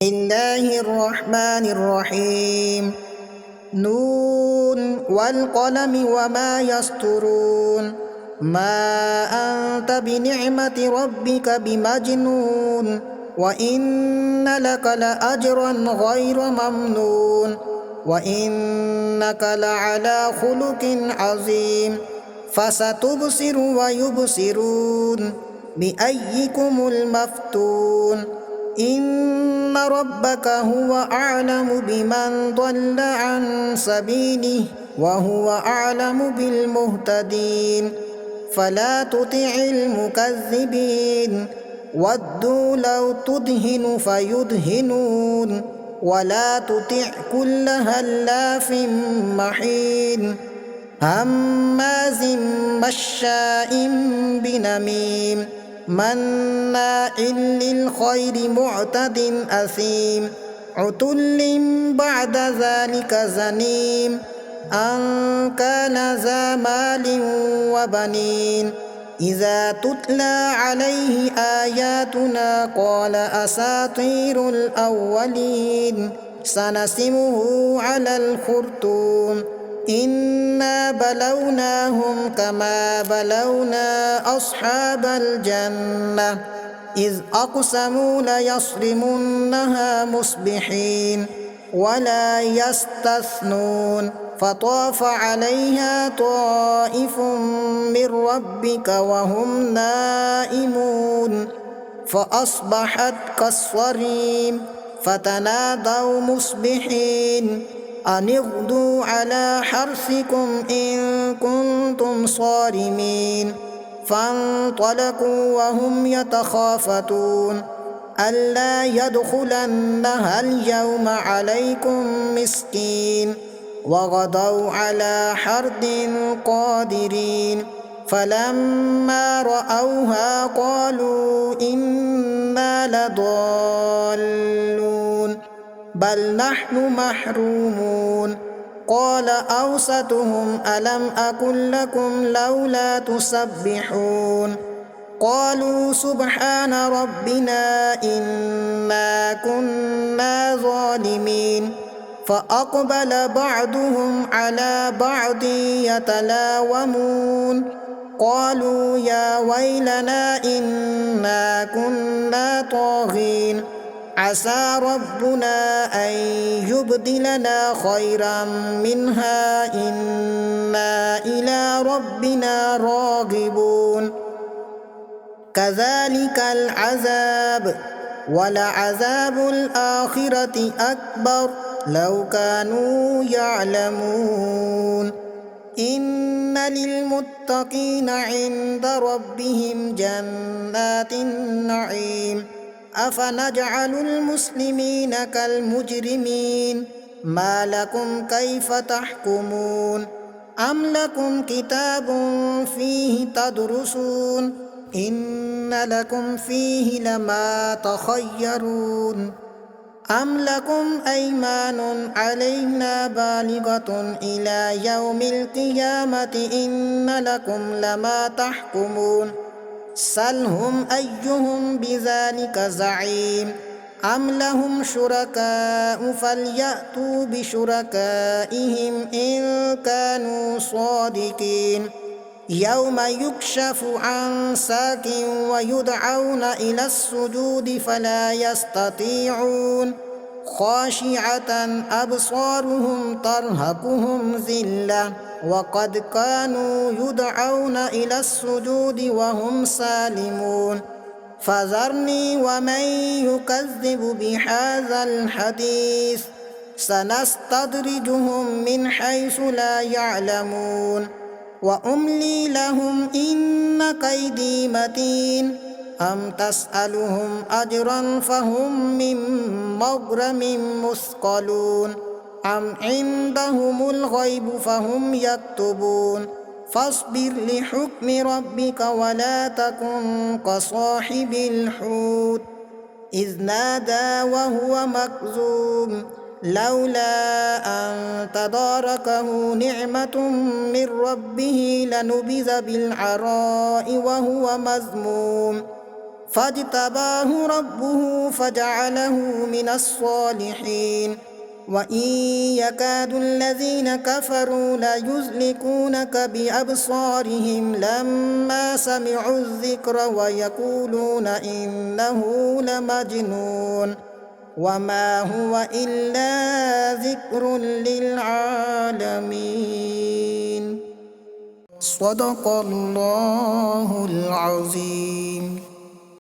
الله الرحمن الرحيم نون والقلم وما يسطرون ما أنت بنعمة ربك بمجنون وإن لك لأجرا غير ممنون وإنك لعلى خلق عظيم فستبصر ويبصرون بأيكم المفتون إن ربك هو أعلم بمن ضل عن سبيله وهو أعلم بالمهتدين فلا تطع المكذبين ودوا لو تدهن فيدهنون ولا تطع كل هلاف محين هماز مشاء بنميم مناع للخير معتد أثيم عتل بعد ذلك زنيم أن كان ذا مال وبنين إذا تتلى عليه آياتنا قال أساطير الأولين سنسمه على الخرطوم إنا بلوناهم كما بلونا أصحاب الجنة إذ أقسموا ليصرمنها مصبحين ولا يستثنون فطاف عليها طائف من ربك وهم نائمون فأصبحت كالصريم فتنادوا مصبحين أن اغدوا على حرثكم إن كنتم صارمين فانطلقوا وهم يتخافتون ألا يدخلنها اليوم عليكم مسكين وغدوا على حرد قادرين فلما رأوها قالوا إنا لضالون بل نحن محرومون قال أوسطهم ألم أقل لكم لولا تسبحون قالوا سبحان ربنا إنا كنا ظالمين فأقبل بعضهم على بعض يتلاومون قالوا يا ويلنا إنا كنا طاغين عسى ربنا أن يبدلنا خيرا منها إنا إلى ربنا راغبون كذلك العذاب ولعذاب الآخرة أكبر لو كانوا يعلمون إن للمتقين عند ربهم جنات النعيم أفنجعل المسلمين كالمجرمين ما لكم كيف تحكمون أم لكم كتاب فيه تدرسون إن لكم فيه لما تخيرون أم لكم أيمان علينا بالغة إلى يوم القيامة إن لكم لما تحكمون سلهم أيهم بذلك زعيم أم لهم شركاء فليأتوا بشركائهم إن كانوا صادقين يوم يكشف عن ساق ويدعون إلى السجود فلا يستطيعون خاشعة أبصارهم ترهقهم ذلة وقد كانوا يدعون إلى السجود وهم سالمون فذرني ومن يكذب بهذا الحديث سنستدرجهم من حيث لا يعلمون وأملي لهم إن كيدي متين أم تسألهم أجرا فهم من مغرم مثقلون أم عندهم الغيب فهم يكتبون فاصبر لحكم ربك ولا تكن كصاحب الحوت إذ نادى وهو مكظوم لولا أن تداركه نعمة من ربه لنبذ بالعراء وهو مذموم فاجتباه ربه فجعله من الصالحين وإن يكاد الذين كفروا ليزلقونك بأبصارهم لما سمعوا الذكر ويقولون إنه لمجنون وما هو إلا ذكر للعالمين. صدق الله العظيم.